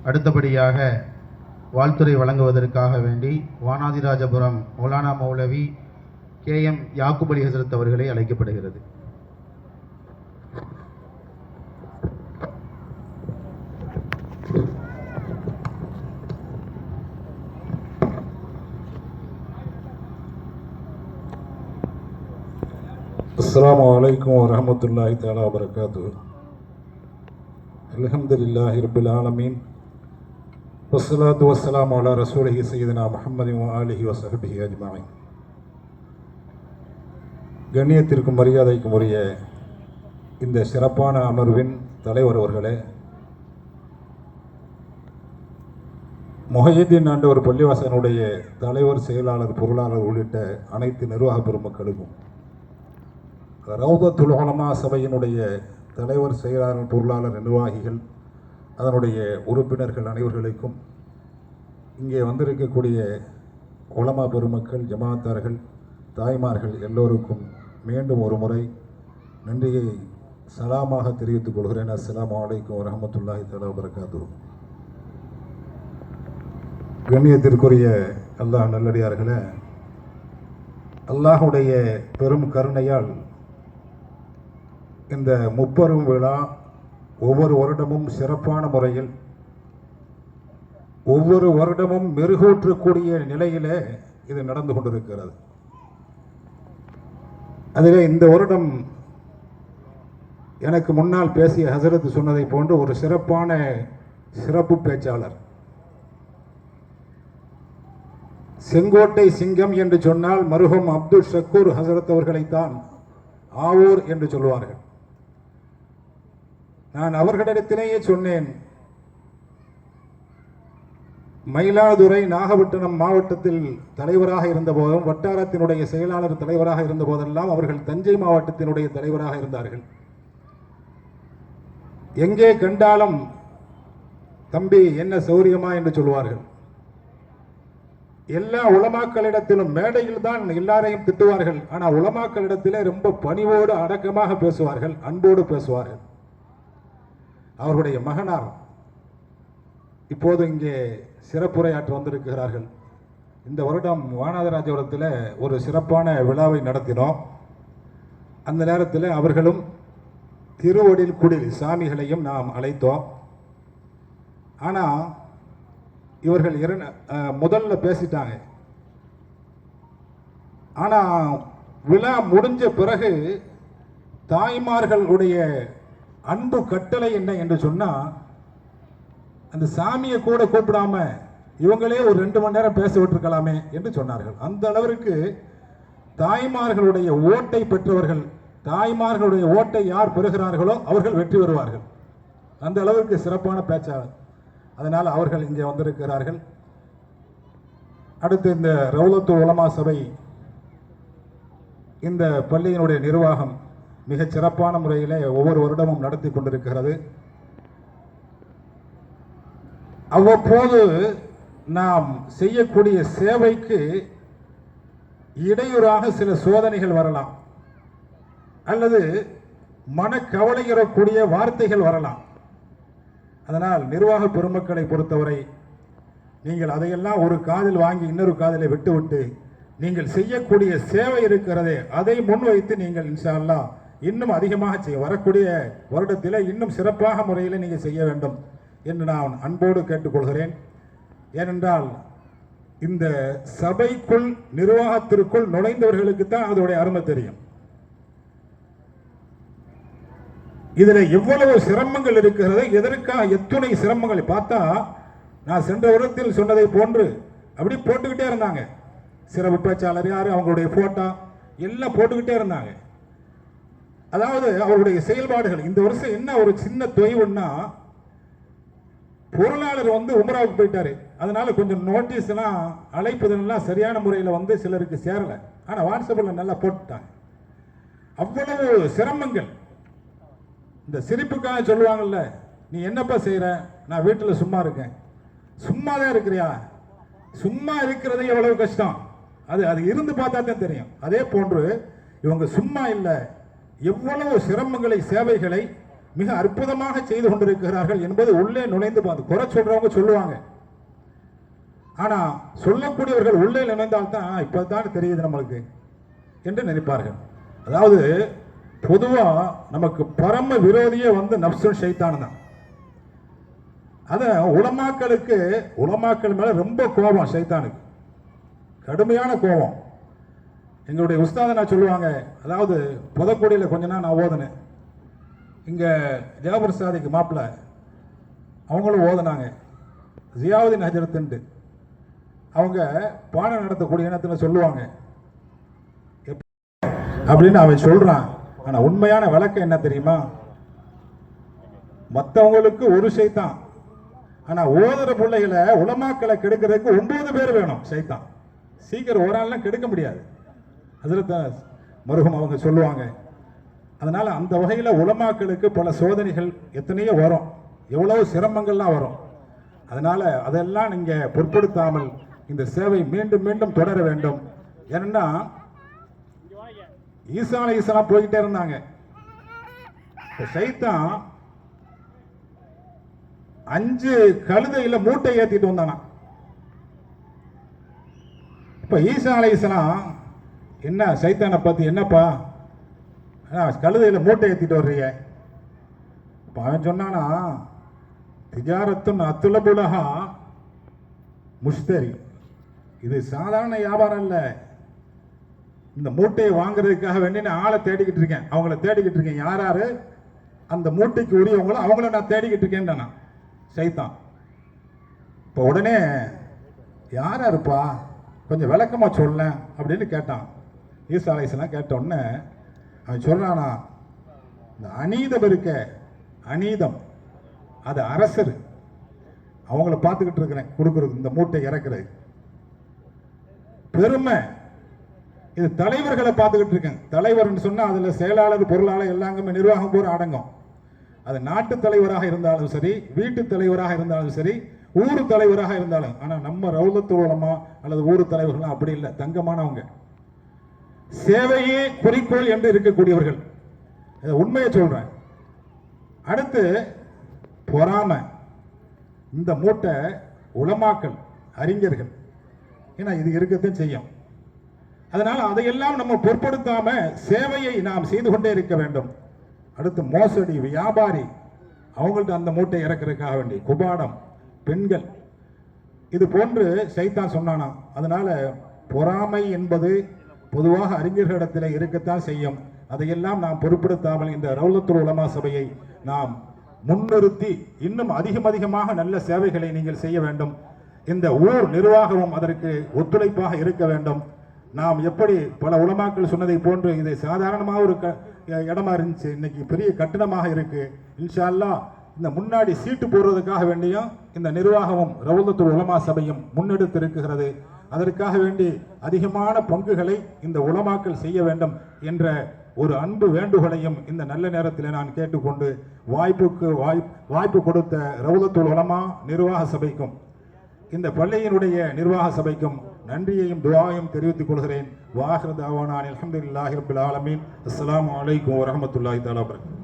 அடுத்தபடியாக வாழ்த்துறை வழங்குவதற்காக வேண்டி வானாதிராஜபுரம் மௌலானா மௌலவி KM யாக்கூப் அலி ஹசரத் அவர்களை அழைக்கப்படுகிறது. அஸ்ஸலாமு அலைக்கும் வரஹ்மத்துல்லாஹி தஆலா வபரகாத்துஹு. அல்ஹம்துலில்லாஹி ரப்பில் ஆலமீன். வஸ்ஸலாத்து வஸ்ஸலாமு அலா ரசூலிஹி சய்யிதினா முஹம்மதின் வ ஆலிஹி வ ஸஹ்பிஹி அஜ்மஈன். கண்ணியத்திற்கும் மரியாதைக்கும் உரிய இந்த சிறப்பான அமர்வின் தலைவர் அவர்களே, முஹையீன் ஆண்டவர் பள்ளிவாசனுடைய தலைவர், செயலாளர், பொருளாளர் உள்ளிட்ட அனைத்து நிர்வாக பெருமக்களுக்கும், ரௌதத்துல் உலமா சபையினுடைய தலைவர், செயலாளர், பொருளாளர், நிர்வாகிகள், அதனுடைய உறுப்பினர்கள் அனைவர்களுக்கும், இங்கே வந்திருக்கக்கூடிய உலமா பெருமக்கள், ஜமாத்தார்கள், தாய்மார்கள் எல்லோருக்கும் மீண்டும் ஒரு முறை நன்றியை சலாமாக தெரிவித்துக் கொள்கிறேன். அஸ்ஸலாமு அலைக்கும் வரஹ்மத்துல்லாஹி தஆலா வபரகாத்துஹு. கண்ணியத்திற்குரிய அல்லாஹ் நல்லடியார்களே, அல்லாஹுடைய பெரும் கருணையால் இந்த முப்பெரும் விழா ஒவ்வொரு வருடமும் சிறப்பான முறையில், ஒவ்வொரு வருடமும் மெருகூற்றக்கூடிய நிலையிலே இது நடந்து கொண்டிருக்கிறது. அதிலே இந்த வருடம் எனக்கு முன்னால் பேசிய ஹசரத் சொன்னதை போன்று ஒரு சிறப்பு பேச்சாளர், செங்கோட்டை சிங்கம் என்று சொன்னால் மருகும் அப்துல் ஷக்கூர் ஹசரத் அவர்களைத்தான் ஆவூர் என்று சொல்வார்கள். நான் அவர்களிடத்திலேயே சொன்னேன், மயிலாடுதுறை நாகப்பட்டினம் மாவட்டத்தில் தலைவராக இருந்தபோதும், வட்டாரத்தினுடைய செயலாளர் தலைவராக இருந்த போதெல்லாம் அவர்கள் தஞ்சை மாவட்டத்தினுடைய தலைவராக இருந்தார்கள். எங்கே கண்டாலும் தம்பி என்ன சௌரியமா என்று சொல்வார்கள். எல்லா உலமாக்களிடத்திலும் மேடையில் தான் எல்லாரையும் திட்டுவார்கள். ஆனால் உலமாக்களிடத்திலே ரொம்ப பணிவோடு அடக்கமாக பேசுவார்கள், அன்போடு பேசுவார்கள். அவருடைய மகனார் இப்போது இங்கே சிறப்புரையாற்ற வந்திருக்கிறார்கள். இந்த வருடம் வானாதிராஜபுரத்தில் ஒரு சிறப்பான விழாவை நடத்தினோம். அந்த நேரத்தில் அவர்களும் திருவடில் குடில் சாமிகளையும் நாம் அழைத்தோம். ஆனால் இவர்கள் முதல்ல பேசிட்டாங்க. ஆனால் விழா முடிஞ்ச பிறகு தாய்மார்களுடைய அன்பு கட்டளை என்ன என்று சொன்னால், அந்த சாமியை கூட கூப்பிடாம இவங்களே ஒரு 2 மணி நேரம் பேச விட்டுருக்கலாமே என்று சொன்னார்கள். அந்த அளவிற்கு தாய்மார்களுடைய ஓட்டை பெற்றவர்கள், தாய்மார்களுடைய ஓட்டை யார் பெறுகிறார்களோ அவர்கள் வெற்றி பெறுவார்கள். அந்த அளவிற்கு சிறப்பான பேச்சாளர். அதனால் அவர்கள் இங்கே வந்திருக்கிறார்கள். அடுத்து இந்த ரௌலத்துல் உலமா சபை, இந்த பள்ளியினுடைய நிர்வாகம் மிகச் சிறப்பான முறையில் ஒவ்வொரு வருடமும் நடத்தி கொண்டிருக்கிறது. அவ்வப்போது நாம் செய்யக்கூடிய சேவைக்கு இடையூறாக சில சோதனைகள் வரலாம், அல்லது மனக்கவலையுறக்கூடிய வார்த்தைகள் வரலாம். அதனால் நிர்வாக பெருமக்களை பொறுத்தவரை நீங்கள் அதையெல்லாம் ஒரு காதில் வாங்கி இன்னொரு காதிலை விட்டுவிட்டு நீங்கள் செய்யக்கூடிய சேவை இருக்கிறதே அதை முன்வைத்து நீங்கள் இன்ஷா அல்லாஹ் இன்னும் அதிகமாக செய்ய, வரக்கூடிய வருடத்தில் இன்னும் சிறப்பாக முறையில் நீங்கள் செய்ய வேண்டும் என்று நான் அன்போடு கேட்டுக்கொள்கிறேன். ஏனென்றால் இந்த சபைக்குள், நிர்வாகத்திற்குள் நுழைந்தவர்களுக்கு தான் அதோடைய அருமை தெரியும். இதில் எவ்வளவு சிரமங்கள் இருக்கிறது, எதற்காக எத்துணை சிரமங்களை பார்த்தா, நான் சென்ற வருடத்தில் சொன்னதை போன்று அப்படி போட்டுக்கிட்டே இருந்தாங்க. சிறப்பு பேச்சாளர் யார், அவங்களுடைய போட்டோ எல்லாம் போட்டுக்கிட்டே இருந்தாங்க. அதாவது அவருடைய செயல்பாடுகள். இந்த வருஷம் என்ன ஒரு சின்ன தொய்வுன்னா, பொருளாளர் உம்ராவுக்கு போயிட்டாரு. அதனால கொஞ்சம் நோட்டீஸ் எல்லாம், அழைப்புதெல்லாம் சரியான முறையில் சிலருக்கு சேரல. ஆனால் வாட்ஸ்அப்பில் நல்லா போட்டுட்டாங்க. அவ்வளவு சிரமங்கள். இந்த சிரிப்புக்காக சொல்லுவாங்கல்ல, நீ என்னப்பா செய்யற, நான் வீட்டில் சும்மா இருக்கேன். சும்மா தான் இருக்கிறியா? சும்மா இருக்கிறது எவ்வளவு கஷ்டம், அது இருந்து பார்த்தா தான் தெரியும். அதே போன்று இவங்க சும்மா இல்லை, எவ்வளவு சிரமங்களை, சேவைகளை மிக அற்புதமாக செய்து கொண்டிருக்கிறார்கள் என்பது உள்ளே நுழைந்து பார்த்து குறை சொல்றவங்க சொல்லுவாங்க. ஆனா சொல்லக்கூடியவர்கள் உள்ளே நுழைந்தால்தான் இப்பதான் தெரியுது நம்மளுக்கு என்று நினைப்பார்கள். அதாவது பொதுவா நமக்கு பரம விரோதியே வந்து நப்சும் ஷைத்தானும் தான். அத உலமாக்கள் மேல ரொம்ப கோபம், ஷைத்தானுக்கு கடுமையான கோபம். எங்களுடைய உஸ்தாத நான் சொல்லுவாங்க, அதாவது புதக்குடியில் கொஞ்ச நாள் நான் ஓதுனேன். இங்க ஜாபர் சாதிக்கு மாப்பிள்ள அவங்களும் ஓதுனாங்க. ஜியாவுதீன் ஹஜரத்துன்ட்டு அவங்க பாடம் நடத்தக்கூடிய இனத்துல சொல்லுவாங்க அப்படின்னு அவன் சொல்றான். ஆனா உண்மையான விளக்கம் என்ன தெரியுமா? மற்றவங்களுக்கு ஒரு ஷைத்தான், ஆனா ஓதுற பிள்ளைகளை உலமாக்களை கெடுக்கிறதுக்கு 9 பேர் வேணும். ஷைத்தான் சீக்கிரம் ஒரு ஆள்லாம் கெடுக்க முடியாது. அதில் மருகம் அவங்க சொல்லுவாங்க. அதனால அந்த வகையில் உலமாக்களுக்கு பல சோதனைகள் எத்தனையோ வரும், எவ்வளவு சிரமங்கள்லாம் வரும். அதனால அதெல்லாம் நீங்க பொருட்படுத்தாமல் இந்த சேவை மீண்டும் மீண்டும் தொடர வேண்டும். ஏன்னா ஈசா அலைஹிஸ்ஸலாம் போய்கிட்டே இருந்தாங்க. ஷைத்தான் 5 கழுதையில மூட்டை ஏத்திட்டு வந்தானா. இப்ப ஈசா அலைஹிஸ்ஸலாம் என்ன சைத்தானை பத்தி என்னப்பா கழுதையில மூட்டை ஏத்திட்டு வர்றீங்க? அவன் சொன்னானா, திஜாரத்துன் அத்துலபுலஹா முஷ்தரி, இது சாதாரண வியாபாரம் இல்ல. இந்த மூட்டையை வாங்குறதுக்காக வேண்டி நான் ஆளை தேடிக்கிட்டு இருக்கேன், அவங்கள தேடிக்கிட்டு இருக்கேன். யாராரு அந்த மூட்டைக்கு உரியவங்களோ அவங்கள நான் தேடிக்கிட்டு இருக்கேன் சைத்தான். இப்போ உடனே யாரா இருப்பா கொஞ்சம் விளக்கமா சொல்ல அப்படின்னு கேட்டான். ஈசா அலைஹிஸ்ஸலாம் கேட்ட உடனே அவன் சொல்றானா, இந்த அநீதம் இருக்க, அநீதம் அது அரசர், அவங்கள பார்த்துக்கிட்டு இருக்கிறேன் கொடுக்கறது, இந்த மூட்டை இறக்குறது. பெருமை இது தலைவர்களை பார்த்துக்கிட்டு இருக்கேன். தலைவர்னு சொன்னா அதுல செயலாளர், பொருளாளர் எல்லாமே நிர்வாகம் பூரா அடங்கும். அது நாட்டு தலைவராக இருந்தாலும் சரி, வீட்டு தலைவராக இருந்தாலும் சரி, ஊர் தலைவராக இருந்தாலும். ஆனா நம்ம ரவுலத்துல் உலமா அல்லது ஊர் தலைவர்கள் அப்படி இல்லை, தங்கமானவங்க, சேவையே குறிக்கோள் என்று இருக்கக்கூடியவர்கள். உண்மையை சொல்றேன். அடுத்து பொறாமை, இந்த மூட்டை உலமாக்கள், அறிஞர்கள், ஏன்னா இது இருக்கத்தான் செய்யும். அதனால அதையெல்லாம் நம்ம பொருட்படுத்தாம சேவையை நாம் செய்து கொண்டே இருக்க வேண்டும். அடுத்து மோசடி, வியாபாரி, அவங்கள்ட்ட அந்த மூட்டை இறக்கிறதுக்காக வேண்டி குபாடம், பெண்கள், இது போன்று சைத்தான் சொன்னானா. அதனால பொறாமை என்பது பொதுவாக அறிஞர்களிடத்தில் இருக்கத்தான் செய்யும். அதையெல்லாம் நாம் பொருட்படுத்தாமல் இந்த ரவுலத்துல் உலமா சபையை நாம் முன்னிறுத்தி இன்னும் அதிகமாக நல்ல சேவைகளை நீங்கள் செய்ய வேண்டும். இந்த ஊர் நிர்வாகமும் அதற்கு ஒத்துழைப்பாக இருக்க வேண்டும். நாம் எப்படி பல உலமாக்கள் சொன்னதை போன்று இது சாதாரணமாக ஒரு இடமா இருந்துச்சு, இன்னைக்கு பெரிய கட்டணமாக இருக்கு. இன்ஷா அல்லாஹ் இந்த முன்னாடி சீட்டு போடுறதுக்காக வேண்டியும் இந்த நிர்வாகமும் ரவுலத்துல் உலமா சபையும் முன்னெடுத்து இருக்கிறது. அதற்காக வேண்டி அதிகமான பங்குகளை இந்த உலமாக்கள் செய்ய வேண்டும் என்ற ஒரு அன்பு வேண்டுகோளையும் இந்த நல்ல நேரத்தில் நான் கேட்டுக்கொண்டு வாய்ப்பு கொடுத்த ரவுலத்துல் உலமா நிர்வாக சபைக்கும் இந்த பள்ளியினுடைய நிர்வாக சபைக்கும் நன்றியையும் துஆவையும் தெரிவித்துக் கொள்கிறேன். வாஹிரு தஅவானா அல்ஹம்துலில்லாஹி ரப்பில் ஆலமீன். அஸ்ஸலாமு அலைக்கும் வரஹ்மத்துல்லாஹி தஆலா வபரகாத்துஹு.